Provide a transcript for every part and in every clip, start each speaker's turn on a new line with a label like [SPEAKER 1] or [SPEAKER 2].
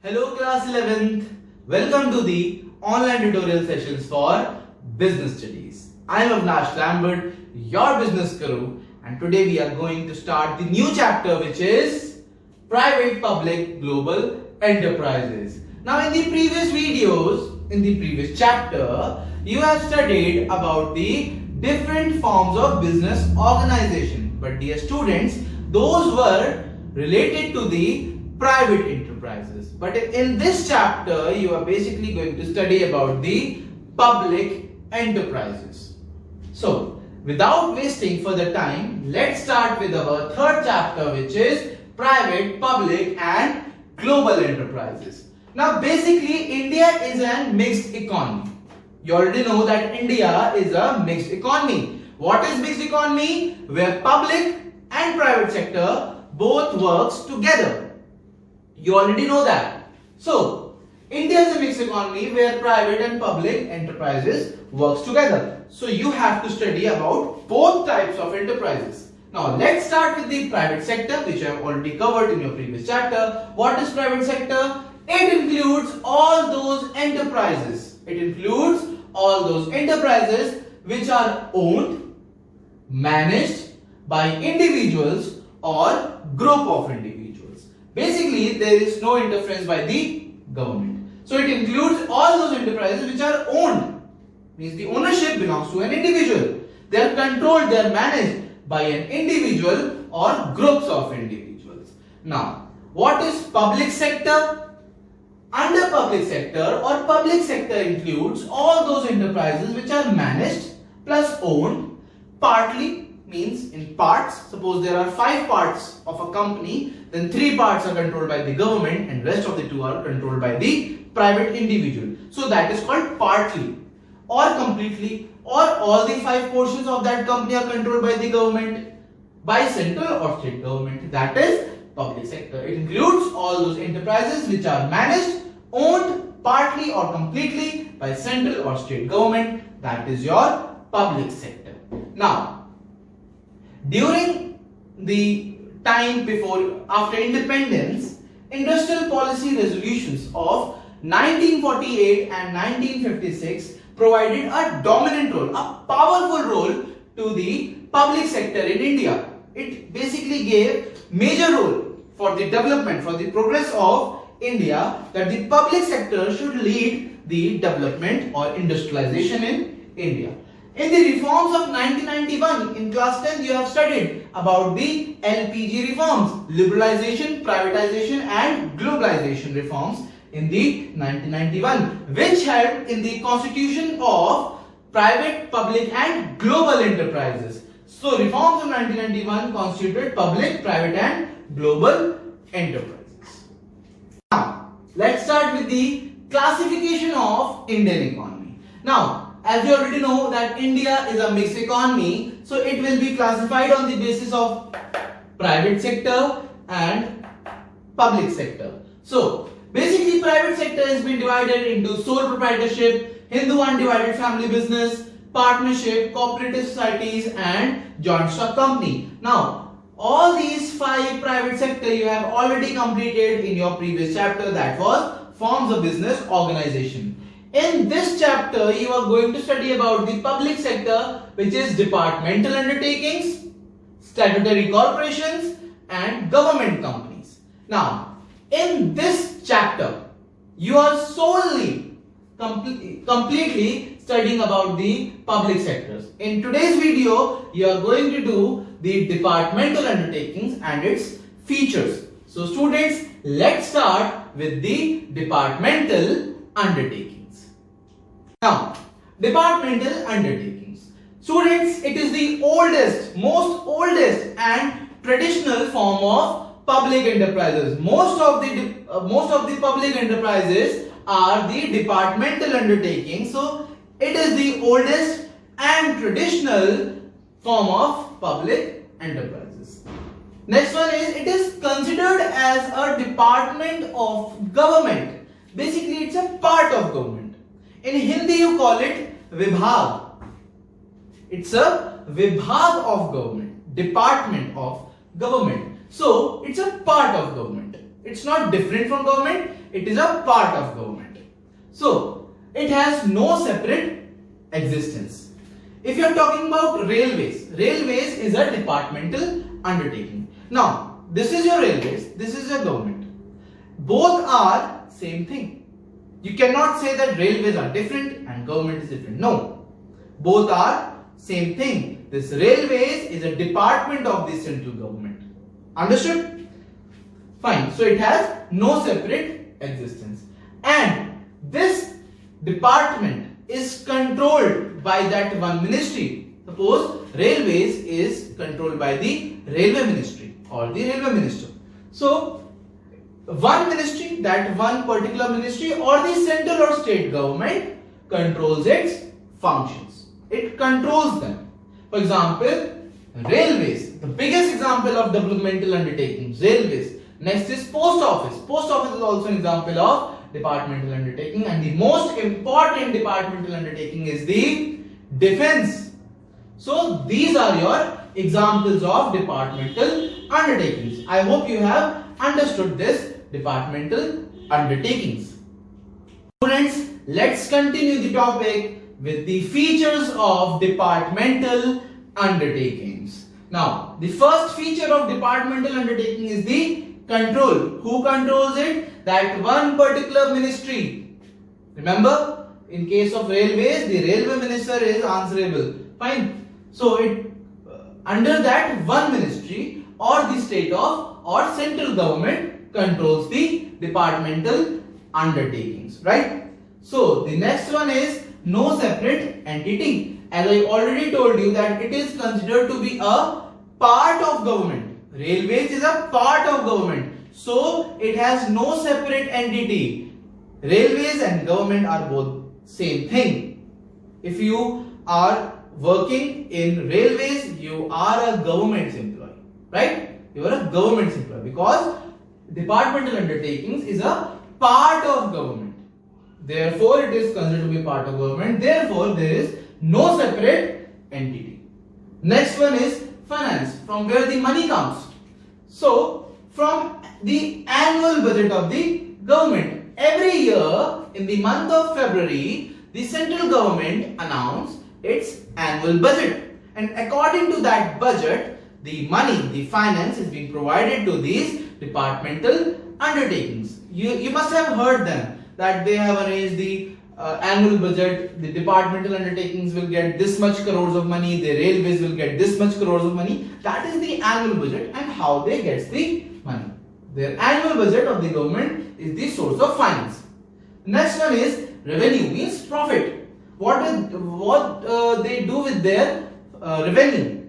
[SPEAKER 1] Hello class 11th, welcome to the online tutorial sessions for business studies. I am Avnash Lambert, your business guru, and today we are going to start the new chapter which is private, public, global enterprises. Now in the previous videos, in the previous chapter, you have studied about the different forms of business organization. But dear students, those were related to the private enterprises. But in this chapter, you are basically going to study about the public enterprises. So, without wasting further time, let's start with our third chapter, which is private, public and global enterprises. Now, basically, India is a mixed economy. You already know that India is a mixed economy. What is mixed economy? Where public and private sector both works together. You already know that. So, India is a mixed economy where private and public enterprises works together. So, you have to study about both types of enterprises. Now, let's start with the private sector, which I have already covered in your previous chapter. What is private sector? It includes all those enterprises. It includes all those enterprises which are owned, managed by individuals or group of individuals. Basically, there is no interference by the government. So, it includes all those enterprises which are owned. Means the ownership belongs to an individual. They are controlled, they are managed by an individual or groups of individuals. Now, what is public sector? Under public sector or public sector includes all those enterprises which are managed plus owned, partly means in parts. Suppose there are 5 parts of a company, then 3 parts are controlled by the government and rest of the 2 are controlled by the private individual. So that is called partly or completely, or all the 5 portions of that company are controlled by the government, by central or state government. That is public sector. It includes all those enterprises which are managed, owned partly or completely by central or state government. That is your public sector. Now, during the time after independence, industrial policy resolutions of 1948 and 1956 provided a dominant role, a powerful role to the public sector in India. It basically gave major role for the development, for the progress of India, that the public sector should lead the development or industrialization in India. In the reforms of 1991, in class 10, you have studied about the LPG reforms, liberalization, privatization and globalization reforms in the 1991, which helped in the constitution of private, public and global enterprises. So, reforms of 1991 constituted public, private and global enterprises. Now, let's start with the classification of Indian economy. Now, as you already know that India is a mixed economy, so it will be classified on the basis of private sector and public sector. So, basically private sector has been divided into sole proprietorship, Hindu undivided family business, partnership, cooperative societies and joint stock company. Now, all these 5 private sector you have already completed in your previous chapter, that was forms of business organization. In this chapter, you are going to study about the public sector, which is departmental undertakings, statutory corporations and government companies. Now, in this chapter, you are solely completely studying about the public sectors. In today's video, you are going to do the departmental undertakings and its features. So students, let's start with the departmental undertakings. Now, departmental undertakings. Students, it is the most oldest and traditional form of public enterprises. Most of the public enterprises are the departmental undertakings. So, it is the oldest and traditional form of public enterprises. Next one is, it is considered as a department of government. Basically, it's a part of government. In Hindi, you call it Vibhag. It's a Vibhag of government, department of government. So, it's a part of government. It's not different from government. it is a part of government. So it has no separate existence. If you are talking about railways, railways is a departmental undertaking. Now this is your railways, this is your government. Both are same thing. You cannot say that railways are different and government is different. No, both are same thing. This railways is a department of the central government. Understood? Fine. So it has no separate existence. And this department is controlled by that one ministry. Suppose railways is controlled by the railway ministry or the railway minister. So one ministry, that one particular ministry or the central or state government controls its functions. It controls them. For example, railways, the biggest example of developmental undertakings, railways. Next is post office. Post office is also an example of departmental undertaking, and the most important departmental undertaking is the defense. So these are your examples of departmental undertakings. I hope you have understood this departmental undertakings. Students, let's continue the topic with the features of departmental undertakings. Now, the first feature of departmental undertaking is the control. Who controls it? That one particular ministry. Remember, in case of railways, the railway minister is answerable. Fine. So, under that one ministry or the state of or central government controls the departmental undertakings, right? So, the next one is no separate entity. As I already told you that it is considered to be a part of government. Railways is a part of government. So it has no separate entity. Railways and government are both same thing. If you are working in railways, you are a government employee, right? You are a government employee because departmental undertakings is a part of government. Therefore, it is considered to be part of government. Therefore, there is no separate entity. Next one is finance, from where the money comes. So, from the annual budget of the government. Every year, in the month of February, the central government announces its annual budget. And according to that budget, the money, the finance is being provided to these departmental undertakings. You must have heard them, that they have arranged the annual budget, the departmental undertakings will get this much crores of money, the railways will get this much crores of money. That is the annual budget and how they get the money. Their annual budget of the government is the source of finance. Next one is revenue, means profit. What they do with their revenue?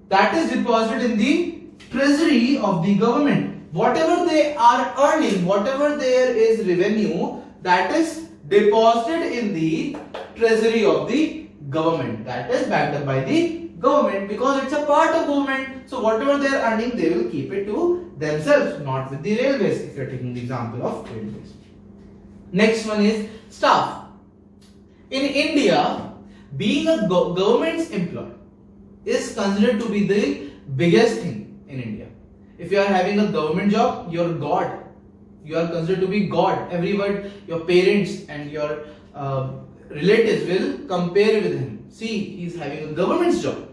[SPEAKER 1] That is deposited in the treasury of the government. Whatever they are earning, whatever there is revenue, that is deposited in the treasury of the government. That is backed up by the government because it's a part of government. So whatever they are earning, they will keep it to themselves, not with the railways, if you are taking the example of railways. Next one is staff. In India, being a government's employee is considered to be the biggest thing in India. If you are having a government job, you are God. You are considered to be God. Everyone, your parents and your relatives will compare with him. See, he is having a government's job.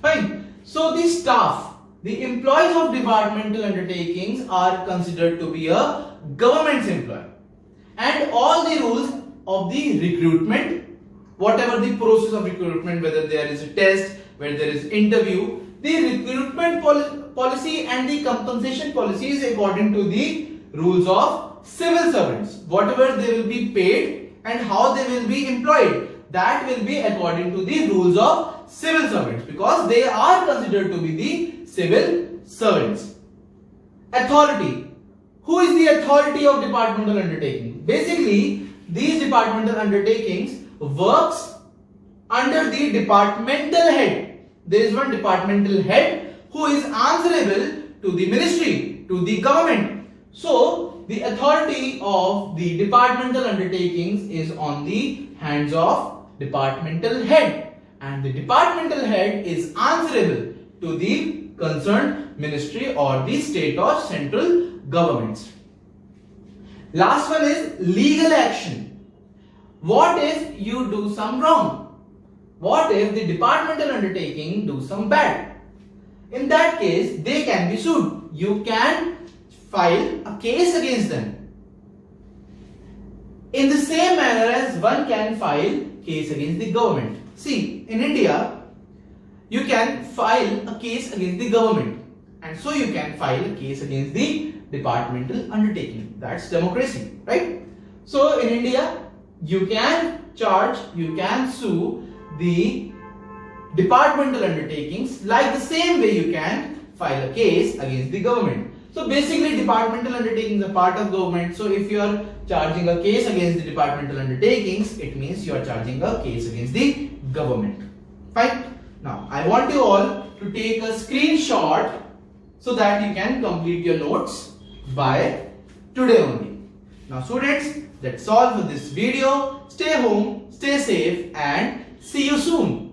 [SPEAKER 1] Fine. So the staff, the employees of departmental undertakings are considered to be a government's employee. And all the rules of the recruitment, whatever the process of recruitment, whether there is a test, whether there is interview, the recruitment policy and the compensation policy is according to the rules of civil servants. Whatever they will be paid and how they will be employed, that will be according to the rules of civil servants because they are considered to be the civil servants. Authority. Who is the authority of departmental undertaking? Basically, these departmental undertakings works under the departmental head. There is one departmental head who is answerable to the ministry, to the government. So, the authority of the departmental undertakings is on the hands of departmental head, and the departmental head is answerable to the concerned ministry or the state or central governments. Last one is legal action. What if you do some wrong? What if the departmental undertaking do some bad? In that case, they can be sued. You can file a case against them. In the same manner as one can file case against the government. See, in India, you can file a case against the government, and so you can file a case against the departmental undertaking. That's democracy, right? So in India, you can sue the departmental undertakings like the same way you can file a case against the government. So basically, departmental undertakings are part of government. So if you are charging a case against the departmental undertakings, it means you are charging a case against the government. Fine. Now, I want you all to take a screenshot so that you can complete your notes by today only. Now students, that's all for this video. Stay home, stay safe, and see you soon.